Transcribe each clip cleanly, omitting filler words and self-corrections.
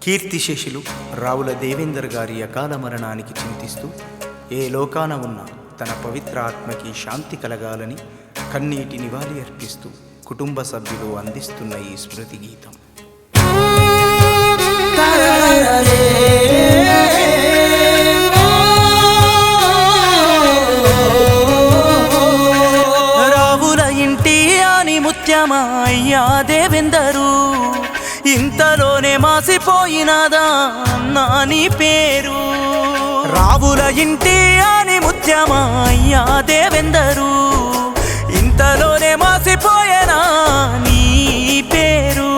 కీర్తిశేషులు రావుల దేవేందర్ గారి అకాల మరణానికి చింతిస్తూ ఏ లోకాన ఉన్న తన పవిత్ర ఆత్మకి శాంతి కలగాలని కన్నీటి నివాళి అర్పిస్తూ కుటుంబ సభ్యులు అందిస్తున్న ఈ స్మృతి గీతం. రావుల ఇంటి అని ముత్యమా అయ్యా దేవేందరు, ఇంతలోనే మాసిపోయినదా నా నీ పేరు. రావుల ఇంటి అని ముత్యమా అయ్యా దేవేందరు, ఇంతలోనే మాసిపోయేనా నీ పేరు.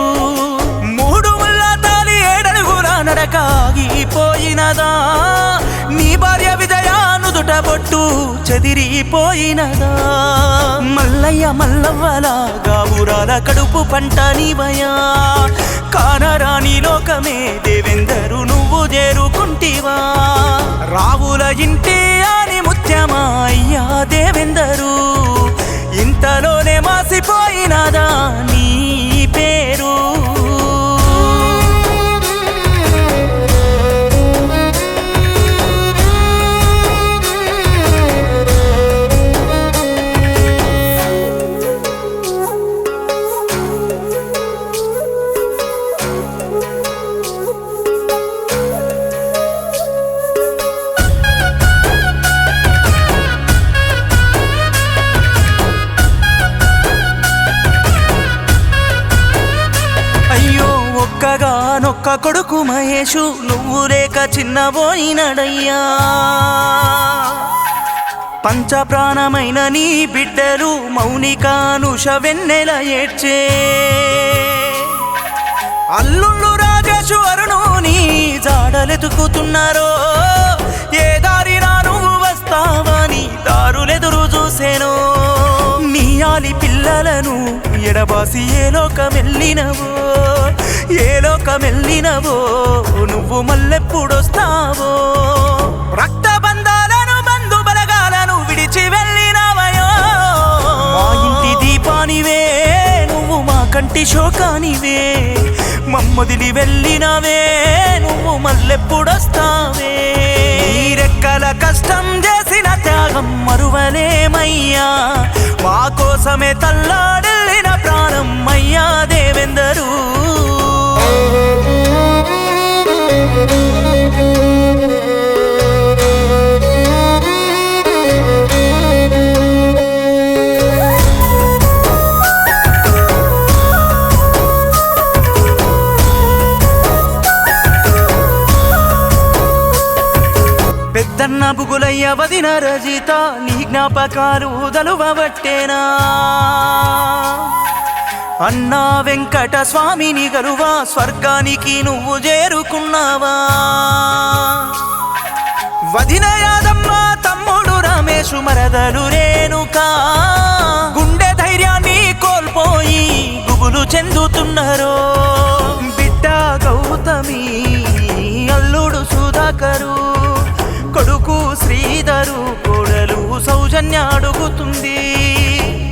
మూడు ముళ్ళ తాలి ఏడడుగుల నడకాగిపోయినదా, నీ భార్య విజయా నుదుట బొట్టు చెదిరిపోయినదా. మల్లయ్య మల్లవ్వలా గావురాల కడుపు పంట నీవయా, కానరాని లోకమే దేవేందరు నువ్వు చేరుకుంటివా. రావుల ఇంటి అని ముత్యమా అయ్యా దేవేందరు, ఇంతలోనే మాసిపోయినదా నీ పేరు. ఒక్కగానొక్క కొడుకు మహేషు, నువ్వు లేక చిన్నబోయినడయ్యా. పంచప్రాణమైన నీ బిడ్డలు మౌనిక అనుష వెన్నెల ఏడ్చే. అల్లుళ్ళు రాజేషు అరుణు నీ జాడలెతుకుతున్నారో, ఏ దారినా నువ్వు వస్తావని దారులెదురు చూసేను. నీ ఆలి పిల్లలను ఎడబాసి ఏ లోకమెళ్ళినవో, ఏ లోకమెళ్ళినవో నువ్వు మళ్ళెప్పుడొస్తావో. రక్త బంధాలను బంధు బలగాలను విడిచి వెళ్ళినవయో. మా ఇంటి దీపానివే నువ్వు, మా కంటి శోకానివే. మమ్మదిలి వెళ్ళినవే నువ్వు మళ్ళెప్పుడొస్తావే. ఈ రెక్కల కష్టం చేసిన త్యాగం మరువలేమయ్యా, మా కోసమే తల్లాడెళ్ళిన ప్రాణం అయ్యా దేవేందరు. పెద్దన్న బుగులయ్య వదిన రజిత, నీ జ్ఞాపకాలు దలువబట్టేనా. అన్నా వెంకట స్వామిని గలువా, స్వర్గానికి నువ్వు చేరుకున్నావా. వదిన యాదమ్మ తమ్ముడు రమేషు మరదలు రేణుకా, గుండె ధైర్యాన్ని కోల్పోయి గుబులు చెందుతున్నారు. బిడ్డ గౌతమి అల్లుడు సుధాకరు, కొడుకు శ్రీధరు కోడలు సౌజన్య అడుగుతుంది.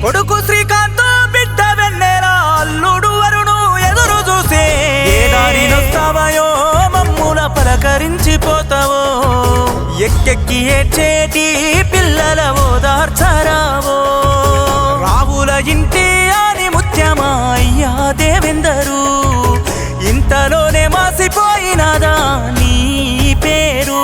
కొడుకు శ్రీకాంత్ బిడ్డ వెన్నెల అల్లుడు వరుణు ఎదురు చూసే. ఏ దారినొస్తావయో మమ్ముల పలకరించిపోతావో, ఎక్కెక్కి ఏడ్చేటి పిల్లల ఓదార్చరావో. రావుల ఇంటి అని ముత్యమా అయ్యా దేవేందరు, ఇంతలోనే మాసిపోయినదా నీ పేరు.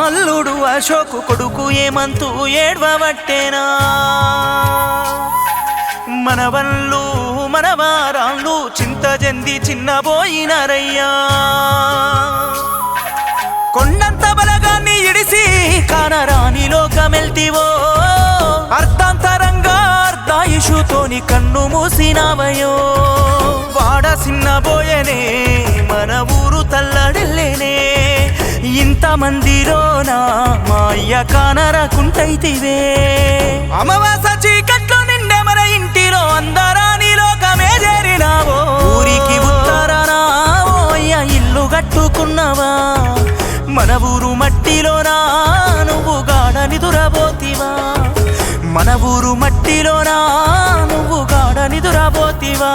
అల్లుడు అశోకు కొడుకు ఏమంతూ ఏడ్వబట్టేనా. మనవళ్ళు మనవారాళ్ళు చింత జంది చిన్నబోయినరయ్యా. కొండంత బలగాన్ని ఇడిసి కానరాని లోకమెల్తివో, అర్ధాంతరంగా అర్ధాయుషుతోని కన్ను మూసినవయో. వాడ సిన్నబోయనే మన ఊరు తల్లడిల్లేనే, ఇంతమందిలోనా మా అయ్య కానరకుంటైతివే. అమావాస చీకట్లో నిండే ఊరు మట్టిలోనా నువ్వు గాఢని దురబోతివా మన ఊరు మట్టిలోనా నువ్వు గాఢని దురబోతివా